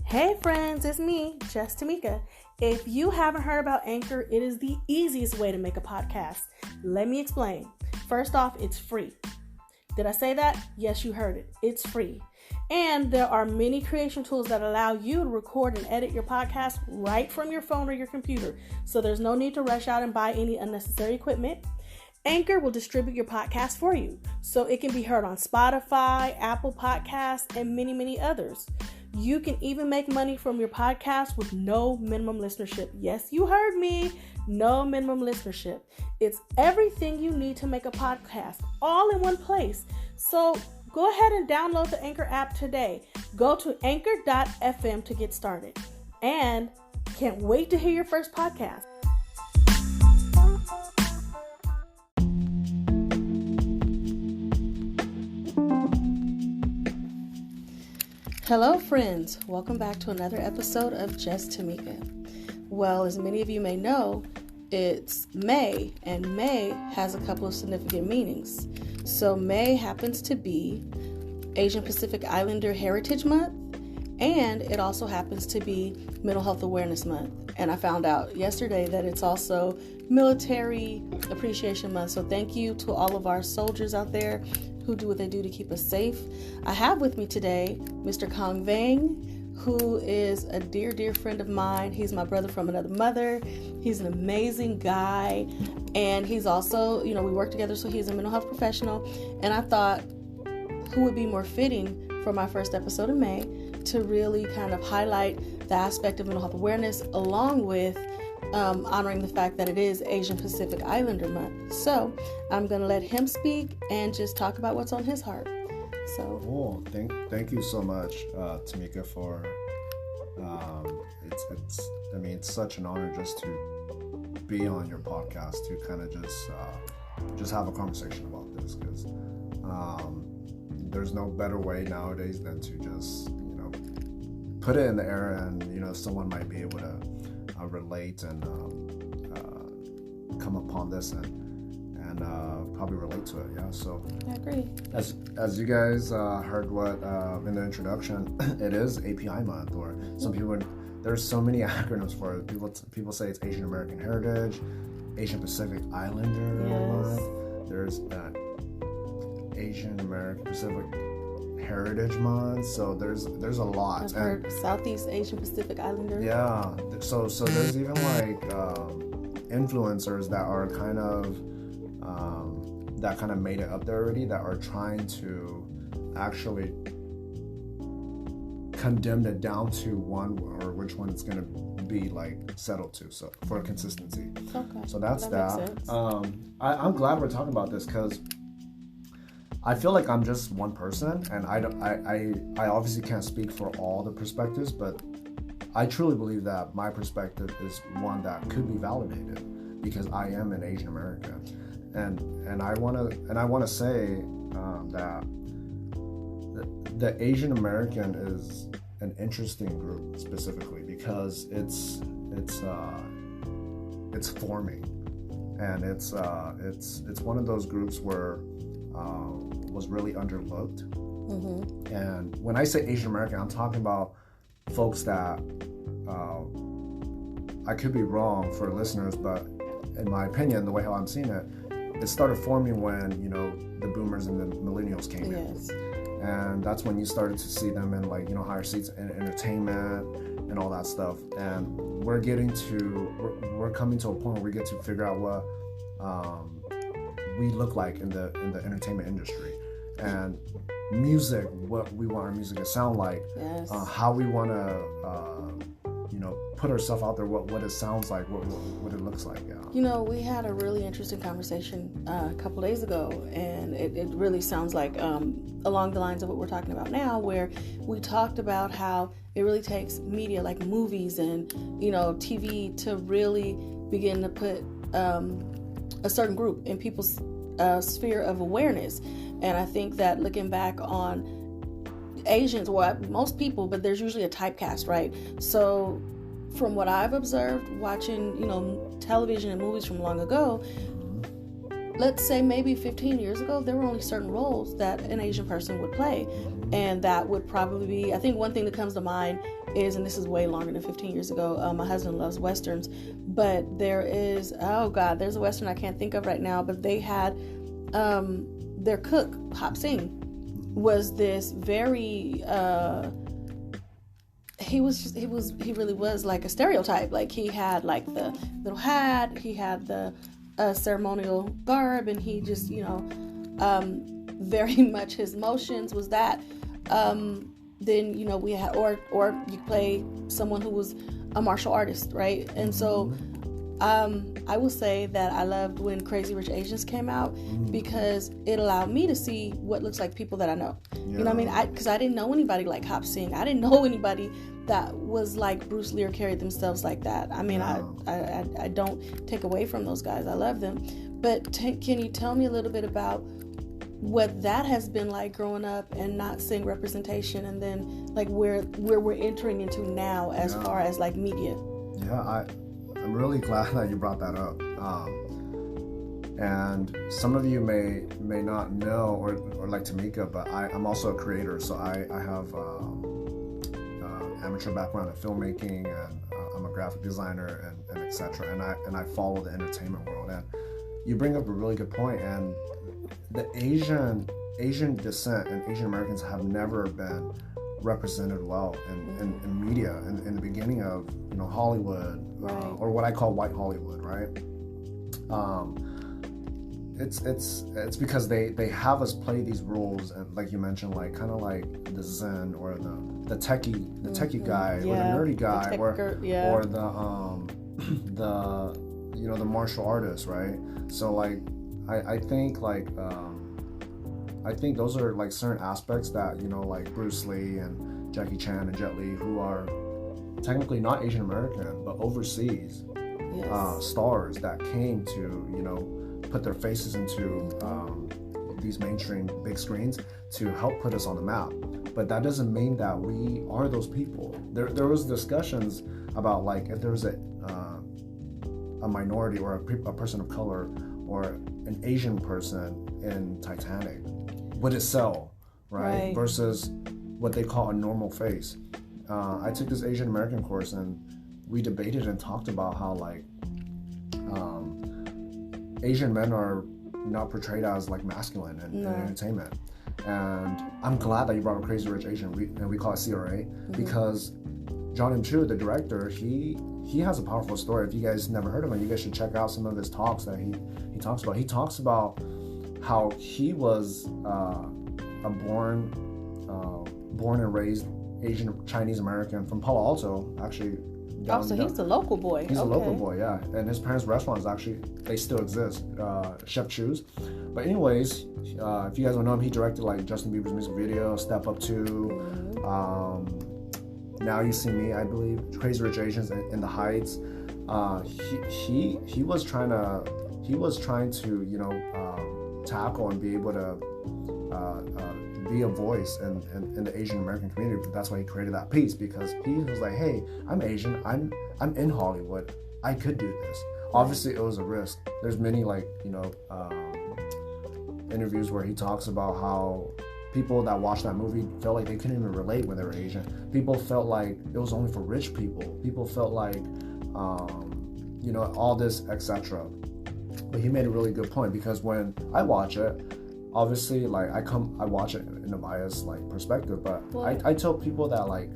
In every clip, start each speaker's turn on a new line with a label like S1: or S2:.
S1: Hey friends, it's me, Just Tamika. If you haven't heard about Anchor, it is the easiest way to make a podcast. Let me explain. First off, it's free. Did I say that? Yes, you heard it. It's free. And there are many creation tools that allow you to record and edit your podcast right from your phone or your computer. So there's no need to rush out and buy any unnecessary equipment. Anchor will distribute your podcast for you, so it can be heard on Spotify, Apple Podcasts, and many, many others. You can even make money from your podcast with no minimum listenership. Yes, you heard me. No minimum listenership. It's everything you need to make a podcast, all in one place. So go ahead and download the Anchor app today. Go to anchor.fm to get started. And can't wait to hear your first podcast. Hello friends, welcome back to another episode of Just Tamika. Well, as many of you may know, it's May, and May has a couple of significant meanings. So May happens to be Asian Pacific Islander Heritage Month, and it also happens to be Mental Health Awareness Month. And I found out yesterday that it's also Military Appreciation Month. So thank you to all of our soldiers out there who do what they do to keep us safe. I have with me today Mr. Kong Vang, who is a dear, dear friend of mine. He's my brother from another mother. He's an amazing guy. And he's also, we work together, so he's a mental health professional. And I thought, who would be more fitting for my first episode of May to really kind of highlight the aspect of mental health awareness along with honoring the fact that it is Asian Pacific Islander Month. So I'm going to let him speak and just talk about what's on his heart. So,
S2: cool. Thank you so much, Tamika, for it's such an honor just to be on your podcast, to kind of just have a conversation about this, because there's no better way nowadays than to just put it in the air, and someone might be able to relate and come upon this and probably relate to it. Yeah, so
S1: I agree.
S2: As you guys heard what in the introduction, it is API month, or some people, there's so many acronyms for it. People say it's Asian American Heritage, Asian Pacific Islander Month. There's Asian American Pacific Heritage Month, so there's a lot.
S1: I've heard Southeast Asian Pacific Islander.
S2: Yeah, so there's even like influencers that are kind of made it up there already, that are trying to actually condemn it down to one, or which one it's going to be like settled to, so for consistency.
S1: Okay.
S2: So that's that. I'm glad we're talking about this, because I feel like I'm just one person, and I obviously can't speak for all the perspectives, but I truly believe that my perspective is one that could be validated, because I am an Asian American, and I want to say that the Asian American is an interesting group, specifically because it's forming, and it's one of those groups where was really underlooked. Mm-hmm. And when I say Asian American, I'm talking about folks that I could be wrong for listeners, but in my opinion, the way how I'm seeing it, it started forming when the boomers and the millennials came in, and that's when you started to see them in higher seats in entertainment and all that stuff. And we're coming to a point where we get to figure out what we look like in the entertainment industry, and music, what we want our music to sound like, how we want to put ourselves out there, what it sounds like, what it looks like.
S1: We had a really interesting conversation a couple days ago, and it really sounds like along the lines of what we're talking about now, where we talked about how it really takes media like movies and TV to really begin to put a certain group in people's sphere of awareness. And I think that looking back on Asians, most people, but there's usually a typecast, right? So from what I've observed watching, television and movies from long ago, let's say maybe 15 years ago, there were only certain roles that an Asian person would play. And that would probably be, I think one thing that comes to mind is, and this is way longer than 15 years ago, my husband loves Westerns, but there is, there's a Western I can't think of right now, but they had, their cook, Hop Sing, was this very, he really was like a stereotype. Like, he had like the little hat, he had the ceremonial garb, and he just, very much his motions was that. Then, we had, or you play someone who was a martial artist, right? And so, I will say that I loved when Crazy Rich Asians came out, because it allowed me to see what looks like people that I know. Yeah. You know what I mean? Because I didn't know anybody like Hop Sing. I didn't know anybody that was like Bruce Lee or carried themselves like that. I mean, I don't take away from those guys. I love them. But can you tell me a little bit about what that has been like growing up and not seeing representation, and then like where we're entering into now as far as like media?
S2: Yeah, I'm really glad that you brought that up. And some of you may not know or like Tamika, but I'm also a creator, so I have amateur background in filmmaking, and I'm a graphic designer and etc. And I follow the entertainment world. And you bring up a really good point. And the Asian descent and Asian Americans have never been represented well in media in the beginning of Hollywood, right. Or what I call white Hollywood, right? It's because they have us play these roles, and like you mentioned, like kind of like the Zen or the techie guy, or the nerdy guy, or the martial artist, right? So like I think like I think those are like certain aspects that like Bruce Lee and Jackie Chan and Jet Li, who are technically not Asian American but overseas stars that came to put their faces into these mainstream big screens to help put us on the map. But that doesn't mean that we are those people. There was discussions about like if there was a minority or a person of color or an Asian person in Titanic, would it sell, right? Versus what they call a normal face. I took this Asian American course, and we debated and talked about how like Asian men are not portrayed as like masculine in entertainment. And I'm glad that you brought up Crazy Rich Asian, we call it CRA, because John M. Chu, the director, he has a powerful story. If you guys never heard of him, you guys should check out some of his talks that he talks about. He talks about how he was a born and raised Asian Chinese American from Palo Alto, actually.
S1: He's the local boy.
S2: He's a local boy, yeah. And his parents' restaurants actually, they still exist, Chef Chu's. But anyways, if you guys don't know him, he directed like Justin Bieber's music video, Step Up 2, Now You See Me, I believe, Crazy Rich Asians, In the Heights. He was trying to tackle and be able to be a voice in the Asian American community. That's why he created that piece, because he was like, hey, I'm Asian, I'm in Hollywood, I could do this. Obviously it was a risk. There's many interviews where he talks about how people that watched that movie felt like they couldn't even relate when they were Asian. People felt like it was only for rich people. People felt like all this, etc. But he made a really good point, because when I watch it, obviously, like I watch it in a biased like perspective, but I tell people that like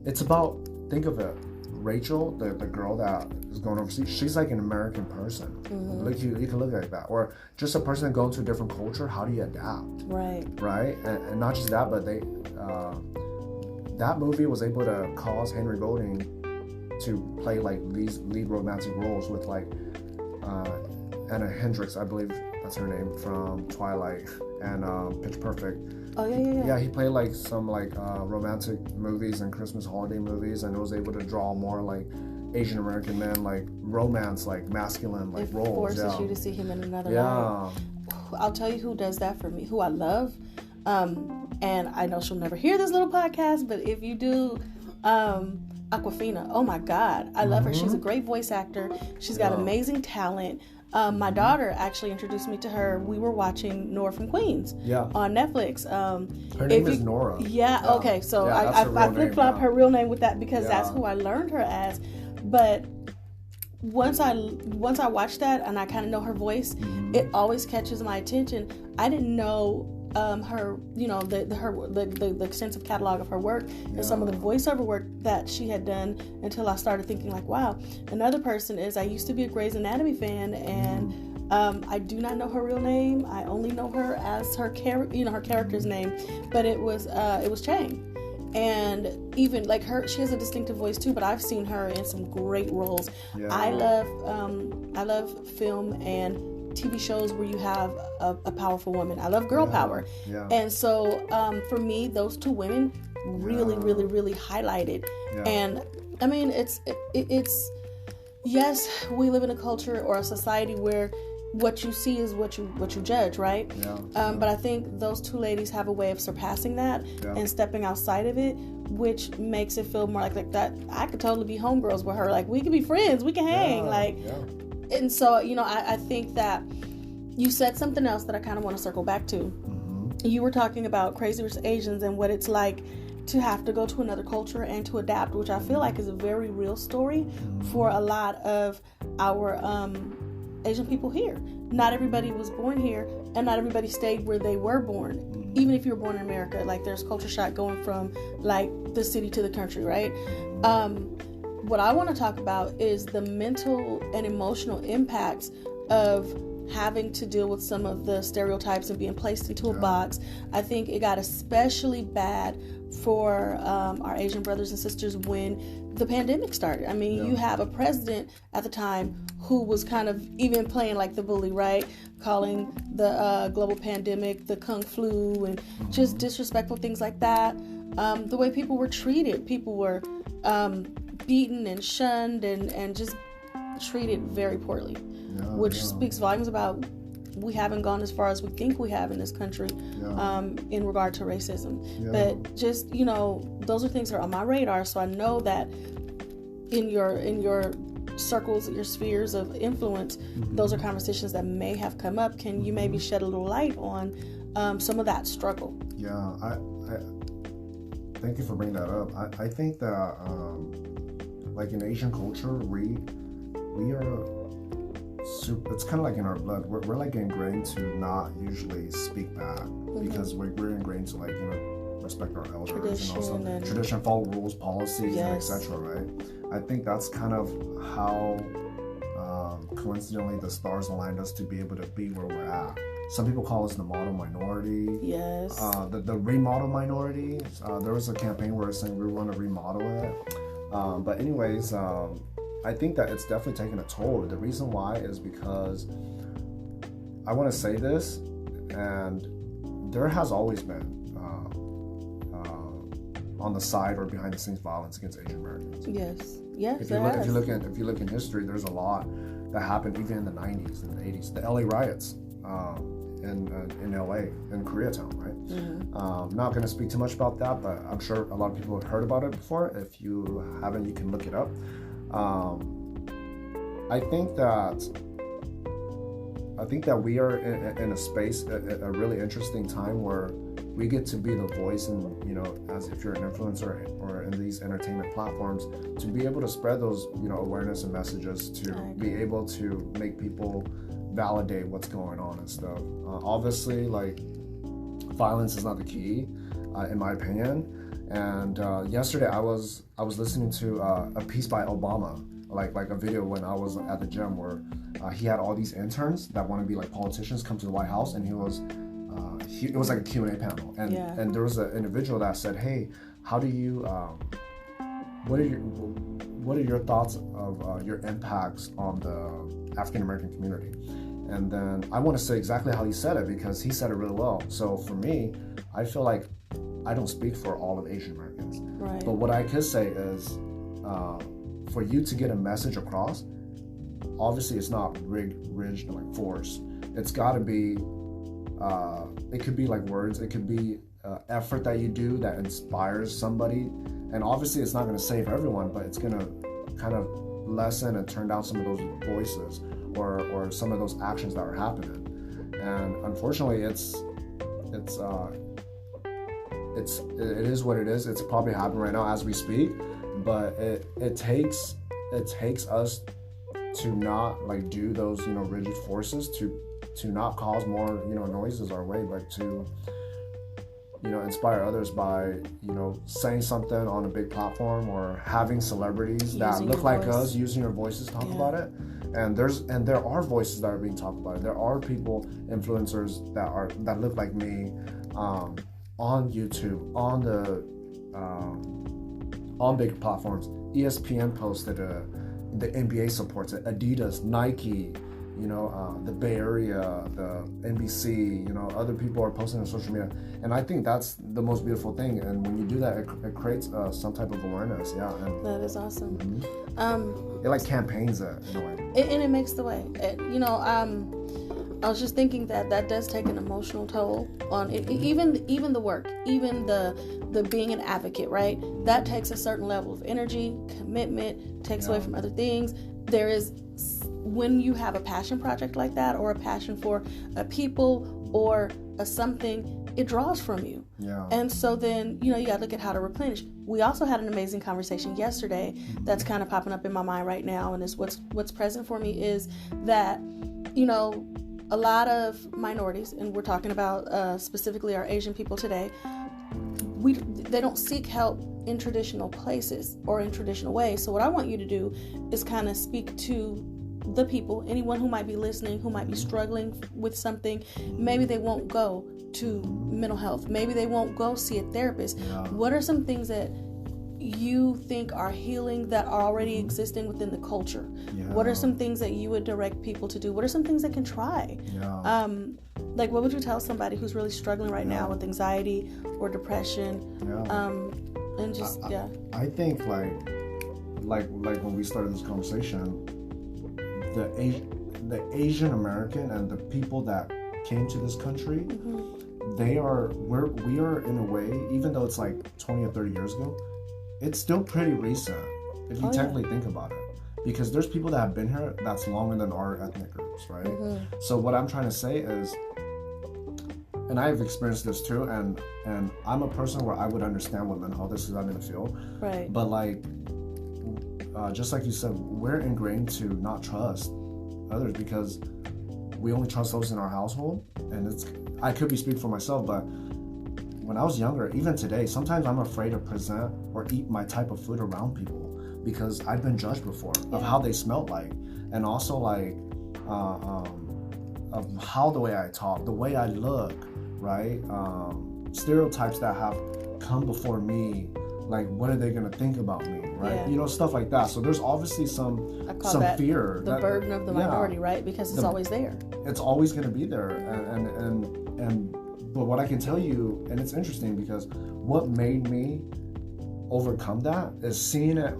S2: it's about, think of it, Rachel, the girl that is going overseas, she's like an American person. Like you can look at that, or just a person going to a different culture. How do you adapt? Right, and not just that, but that movie was able to cause Henry Golding to play like these lead romantic roles with like Anna Hendricks, I believe that's her name, from Twilight and Pitch Perfect. Yeah, he played like some like romantic movies and Christmas holiday movies, and it was able to draw more like Asian American men, like romance, like masculine, like roles. It forces
S1: you to see him in another light. I'll tell you who does that for me, who I love, and I know she'll never hear this little podcast, but if you do, Awkwafina. Oh my God, I love her. She's a great voice actor. She's got amazing talent. My daughter actually introduced me to her. We were watching Nora from Queens on Netflix.
S2: Her name is Nora.
S1: Yeah, okay. So I flip-flop her real name with that because that's who I learned her as. But once I watched that and I kind of know her voice, it always catches my attention. I didn't know her, the extensive catalog of her work and some of the voiceover work that she had done until I started thinking like, wow. Another person is I used to be a Grey's Anatomy fan, and I do not know her real name. I only know her as her character's name, but it was Chang. And even like her, she has a distinctive voice too, but I've seen her in some great roles. I love film and TV shows where you have a powerful woman. I love girl power. And so for me, those two women really highlighted. And I mean, it's yes, we live in a culture or a society where what you see is what you judge, right? But I think those two ladies have a way of surpassing that and stepping outside of it, which makes it feel more like that. I could totally be homegirls with her. Like, we could be friends, we can hang. And so, I think that you said something else that I kind of want to circle back to. You were talking about Crazy Rich Asians and what it's like to have to go to another culture and to adapt, which I feel like is a very real story for a lot of our Asian people here. Not everybody was born here, and not everybody stayed where they were born. Even if you were born in America, like there's culture shock going from like the city to the country, right? What I want to talk about is the mental and emotional impacts of having to deal with some of the stereotypes and being placed into a box. I think it got especially bad for our Asian brothers and sisters when the pandemic started. I mean, you have a president at the time who was kind of even playing like the bully, right? Calling the global pandemic the Kung Flu and just disrespectful things like that. The way people were treated, people were beaten and shunned and just treated very poorly, which speaks volumes about we haven't gone as far as we think we have in this country in regard to racism. But just, those are things that are on my radar, so I know that in your circles, your spheres of influence, those are conversations that may have come up. Can you maybe shed a little light on some of that struggle?
S2: I thank you for bringing that up. I think that like in Asian culture, we are it's kind of like in our blood. We're like ingrained to not usually speak back because we're ingrained to respect our elders and also tradition, follow rules, policies, and etc. Right? I think that's kind of how coincidentally the stars aligned us to be able to be where we're at. Some people call us the model minority.
S1: Yes.
S2: The remodel minority. There was a campaign where it's saying we want to remodel it. But anyways, I think that it's definitely taken a toll. The reason why is because I want to say this, and there has always been on the side or behind the scenes violence against Asian Americans.
S1: Yes.
S2: If you look in history, there's a lot that happened even in the 90s and the 80s. The LA riots in LA, in Koreatown, right? Not going to speak too much about that, but I'm sure a lot of people have heard about it before. If you haven't, you can look it up. I think that we are in a space, a really interesting time where we get to be the voice, and as if you're an influencer or in these entertainment platforms, to be able to spread those awareness and messages, to be able to make people validate what's going on and stuff. Obviously, like, violence is not the key, in my opinion. And yesterday I was listening to a piece by Obama, like a video when I was at the gym where he had all these interns that want to be like politicians come to the White House, and it was like a Q&A panel, and there was an individual that said, hey, how do you what are your thoughts of your impacts on the African American community? And then I want to say exactly how he said it, because he said it really well. So for me, I feel like I don't speak for all of Asian Americans,
S1: right.
S2: But what I could say is, for you to get a message across, obviously it's not rigged like force. It's got to be, it could be like words, it could be effort that you do that inspires somebody. And obviously it's not going to save everyone, but it's going to kind of lessen and turn down some of those voices, or some of those actions that are happening. And unfortunately, it is what it is. It's probably happening right now as we speak, but it takes us to not like do those, you know, rigid forces to not cause more, you know, noises our way, but to, you know, inspire others by, you know, saying something on a big platform or having celebrities that look like us using your voices to talk about it. And there are voices that are being talked about. There are people, influencers that look like me, on YouTube, on big platforms. ESPN posted the NBA supports it. Adidas, Nike, you know, the Bay Area, the NBC, you know, other people are posting on social media. And I think that's the most beautiful thing. And when you do that, it creates some type of awareness. Yeah. And
S1: that is awesome.
S2: Mm-hmm. It like campaigns it in a way.
S1: And it makes the way. You know, I was just thinking that does take an emotional toll on it. Even the work, even the being an advocate, right? That takes a certain level of energy, commitment, takes away from other things. There is, when you have a passion project like that, or a passion for a people or a something, it draws from you. Yeah. And so then, you know, you got to look at how to replenish. We also had an amazing conversation yesterday that's kind of popping up in my mind right now, and it's what's present for me is that, you know, a lot of minorities, and we're talking about specifically our Asian people today, they don't seek help in traditional places or in traditional ways. So what I want you to do is kind of speak to the people, anyone who might be listening, who might be struggling with something. Maybe they won't go to mental health. Maybe they won't go see a therapist. Yeah. What are some things that you think are healing that are already existing within the culture? Yeah. What are some things that you would direct people to do? What are some things they can try? Yeah. Like, what would you tell somebody who's really struggling right now with anxiety or depression? Yeah. And just,
S2: I think like when we started this conversation, the Asian American and the people that came to this country, we are in a way, even though it's like 20 or 30 years ago, it's still pretty recent if you technically think about it, because there's people that have been here that's longer than our ethnic groups, right? So what I'm trying to say is, and I've experienced this too, and I'm a person where I would understand what mental health is because I'm in the field, right? But like, just like you said, we're ingrained to not trust others because we only trust those in our household. And I could be speaking for myself, but when I was younger, even today, sometimes I'm afraid to present or eat my type of food around people because I've been judged before of how they smelled like, and also like of how the way I talk, the way I look, right? Stereotypes that have come before me, like what are they gonna think about me, right? Yeah. You know, stuff like that. So there's obviously some fear.
S1: The burden of the minority, right? Because it's always there.
S2: It's always gonna be there, and but what I can tell you, and it's interesting because what made me overcome that is seeing it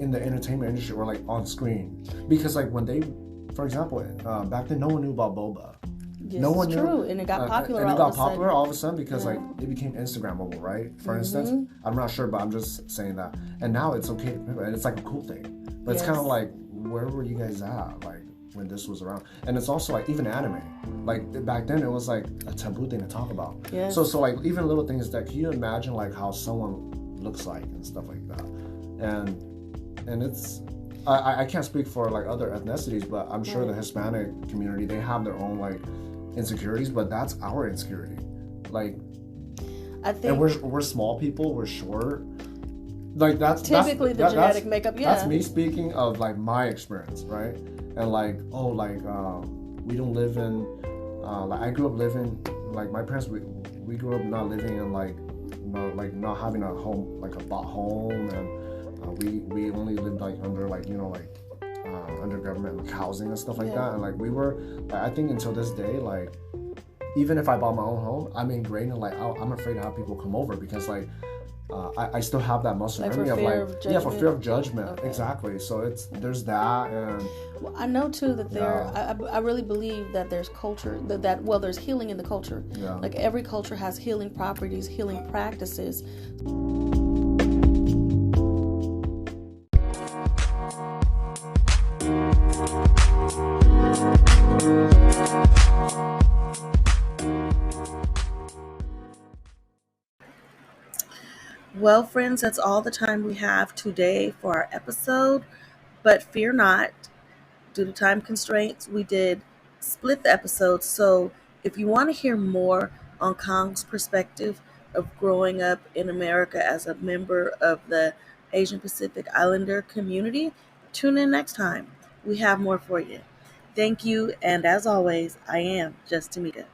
S2: in the entertainment industry or like on screen. Because like when they, for example, back then no one knew about boba.
S1: Yes, no one knew. True, and it got popular.
S2: And it got popular all of a sudden because like it became Instagrammable, right? For instance, I'm not sure, but I'm just saying that. And now it's okay, and it's like a cool thing. But it's kind of like, where were you guys at, like when this was around? And it's also like even anime, like back then it was like a taboo thing to talk about. Yes. So like even little things that, can you imagine like how someone looks like and stuff like that? And it's. I can't speak for like other ethnicities, but I'm sure the Hispanic community, they have their own like insecurities, but that's our insecurity. Like, I think, and we're small people, we're short. Like that's
S1: typically the genetic makeup. Yeah,
S2: that's me speaking of like my experience, right? And like, we don't live in. Like I grew up living, like my parents, we grew up not living in like, you know, like not having a home, like a bought home, and we only lived like under like, you know, like under government like housing and stuff like that. And like we were, I think until this day, like even if I bought my own home, I'm ingrained in like, I'm afraid to have people come over because like I still have that muscle memory of like, for fear of judgment. Okay. Exactly. So there's that. And
S1: well, I know too that I really believe that there's culture that there's healing in the culture. Yeah. Like every culture has healing properties, healing practices. Well, friends, that's all the time we have today for our episode. But fear not, due to time constraints, we did split the episode. So if you want to hear more on Kong's perspective of growing up in America as a member of the Asian Pacific Islander community, tune in next time. We have more for you. Thank you, and as always, I am Just Tamika.